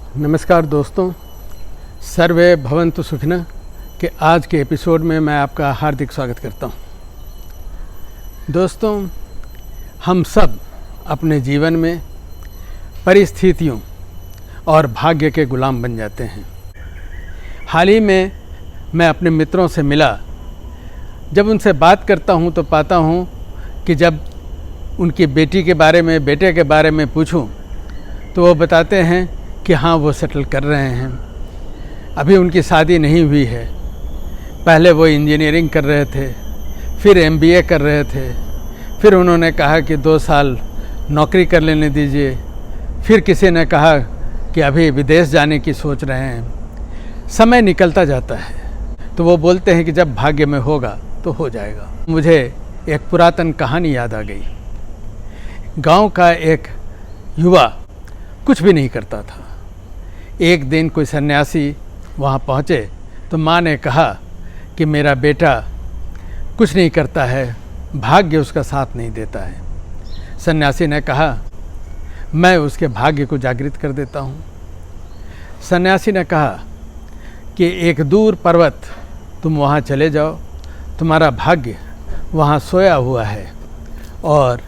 नमस्कार दोस्तों, सर्वे भवन्तु सुखिनः के आज के एपिसोड में मैं आपका हार्दिक स्वागत करता हूं। दोस्तों, हम सब अपने जीवन में परिस्थितियों और भाग्य के गुलाम बन जाते हैं। हाल ही में मैं अपने मित्रों से मिला। जब उनसे बात करता हूं तो पाता हूं कि जब उनकी बेटी के बारे में, बेटे के बारे में पूछूं तो वो बताते हैं कि हाँ, वो सेटल कर रहे हैं, अभी उनकी शादी नहीं हुई है। पहले वो इंजीनियरिंग कर रहे थे, फिर MBA कर रहे थे, फिर उन्होंने कहा कि 2 साल नौकरी कर लेने दीजिए, फिर किसी ने कहा कि अभी विदेश जाने की सोच रहे हैं। समय निकलता जाता है तो वो बोलते हैं कि जब भाग्य में होगा तो हो जाएगा। मुझे एक पुरातन कहानी याद आ गई। गांव का एक युवा कुछ भी नहीं करता था। एक दिन कोई सन्यासी वहाँ पहुँचे तो माँ ने कहा कि मेरा बेटा कुछ नहीं करता है, भाग्य उसका साथ नहीं देता है। सन्यासी ने कहा, मैं उसके भाग्य को जागृत कर देता हूँ। सन्यासी ने कहा कि एक दूर पर्वत, तुम वहाँ चले जाओ, तुम्हारा भाग्य वहाँ सोया हुआ है, और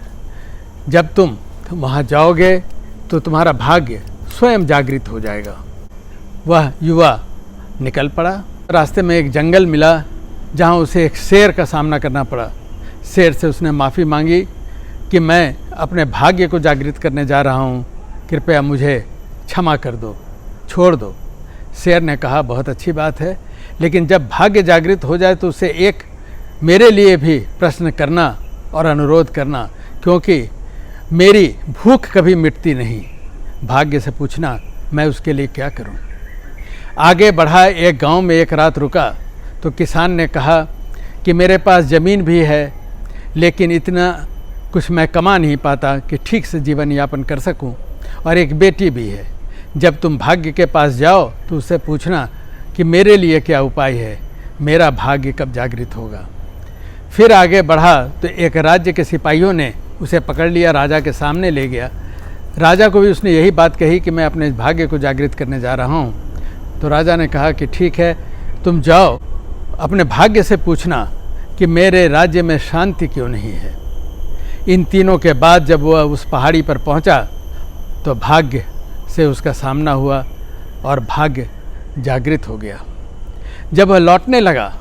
जब तुम वहाँ जाओगे तो तुम्हारा भाग्य स्वयं जागृत हो जाएगा। वह युवा निकल पड़ा। रास्ते में एक जंगल मिला जहाँ उसे एक शेर का सामना करना पड़ा। शेर से उसने माफ़ी मांगी कि मैं अपने भाग्य को जागृत करने जा रहा हूँ, कृपया मुझे क्षमा कर दो, छोड़ दो। शेर ने कहा, बहुत अच्छी बात है, लेकिन जब भाग्य जागृत हो जाए तो उसे एक मेरे लिए भी प्रश्न करना और अनुरोध करना, क्योंकि मेरी भूख कभी मिटती नहीं। भाग्य से पूछना मैं उसके लिए क्या करूं। आगे बढ़ा, एक गांव में एक रात रुका तो किसान ने कहा कि मेरे पास ज़मीन भी है, लेकिन इतना कुछ मैं कमा नहीं पाता कि ठीक से जीवन यापन कर सकूं, और एक बेटी भी है। जब तुम भाग्य के पास जाओ तो उससे पूछना कि मेरे लिए क्या उपाय है, मेरा भाग्य कब जागृत होगा। फिर आगे बढ़ा तो एक राज्य के सिपाहियों ने उसे पकड़ लिया, राजा के सामने ले गया। राजा को भी उसने यही बात कही कि मैं अपने भाग्य को जागृत करने जा रहा हूँ। तो राजा ने कहा कि ठीक है, तुम जाओ, अपने भाग्य से पूछना कि मेरे राज्य में शांति क्यों नहीं है। इन तीनों के बाद जब वह उस पहाड़ी पर पहुँचा तो भाग्य से उसका सामना हुआ और भाग्य जागृत हो गया। जब वह लौटने लगा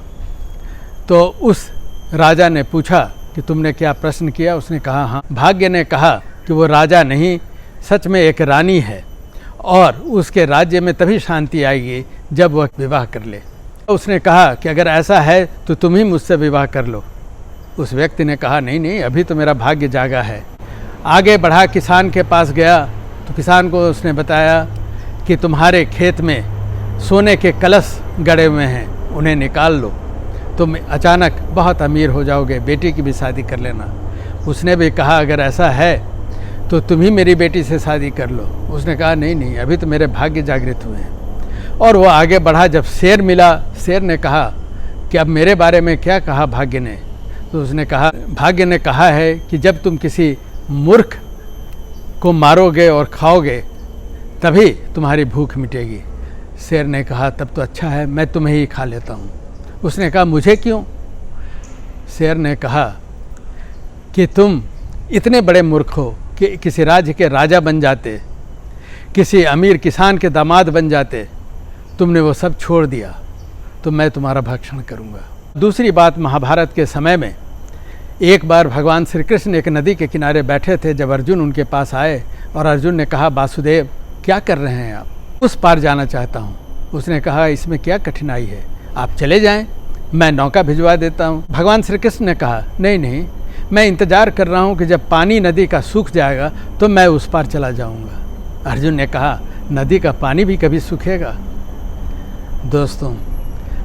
तो उस राजा ने पूछा कि तुमने क्या प्रश्न किया। उसने कहा, हाँ। भाग्य ने कहा कि वो राजा नहीं, सच में एक रानी है, और उसके राज्य में तभी शांति आएगी जब वह विवाह कर ले। उसने कहा कि अगर ऐसा है तो तुम ही मुझसे विवाह कर लो। उस व्यक्ति ने कहा, नहीं नहीं, अभी तो मेरा भाग्य जागा है। आगे बढ़ा, किसान के पास गया तो किसान को उसने बताया कि तुम्हारे खेत में सोने के कलश गड़े हुए हैं, उन्हें निकाल लो, तुम अचानक बहुत अमीर हो जाओगे, बेटी की भी शादी कर लेना। उसने भी कहा, अगर ऐसा है तो तुम ही मेरी बेटी से शादी कर लो। उसने कहा, नहीं नहीं, अभी तो मेरे भाग्य जागृत हुए हैं। और वो आगे बढ़ा। जब शेर मिला, शेर ने कहा कि अब मेरे बारे में क्या कहा भाग्य ने। तो उसने कहा, भाग्य ने कहा है कि जब तुम किसी मूर्ख को मारोगे और खाओगे तभी तुम्हारी भूख मिटेगी। शेर ने कहा, तब तो अच्छा है, मैं तुम्हें ही खा लेता हूँ। उसने कहा, मुझे क्यों? शेर ने कहा कि तुम इतने बड़े मूर्ख हो कि किसी राज्य के राजा बन जाते, किसी अमीर किसान के दामाद बन जाते, तुमने वो सब छोड़ दिया, तो मैं तुम्हारा भक्षण करूँगा। दूसरी बात, महाभारत के समय में एक बार भगवान श्री कृष्ण एक नदी के किनारे बैठे थे। जब अर्जुन उनके पास आए और अर्जुन ने कहा, वासुदेव क्या कर रहे हैं आप? उस पार जाना चाहता हूँ। उसने कहा, इसमें क्या कठिनाई है, आप चले जाएं, मैं नौका भिजवा देता हूँ। भगवान श्री कृष्ण ने कहा, नहीं नहीं, मैं इंतज़ार कर रहा हूँ कि जब पानी नदी का सूख जाएगा तो मैं उस पार चला जाऊँगा। अर्जुन ने कहा, नदी का पानी भी कभी सूखेगा? दोस्तों,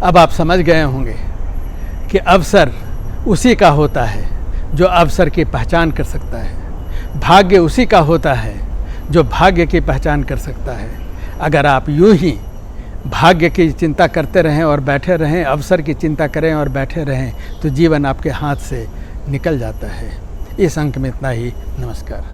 अब आप समझ गए होंगे कि अवसर उसी का होता है जो अवसर की पहचान कर सकता है। भाग्य उसी का होता है जो भाग्य की पहचान कर सकता है। अगर आप यूं ही भाग्य की चिंता करते रहें और बैठे रहें, अवसर की चिंता करें और बैठे रहें, तो जीवन आपके हाथ से निकल जाता है। इस अंक में इतना ही। नमस्कार।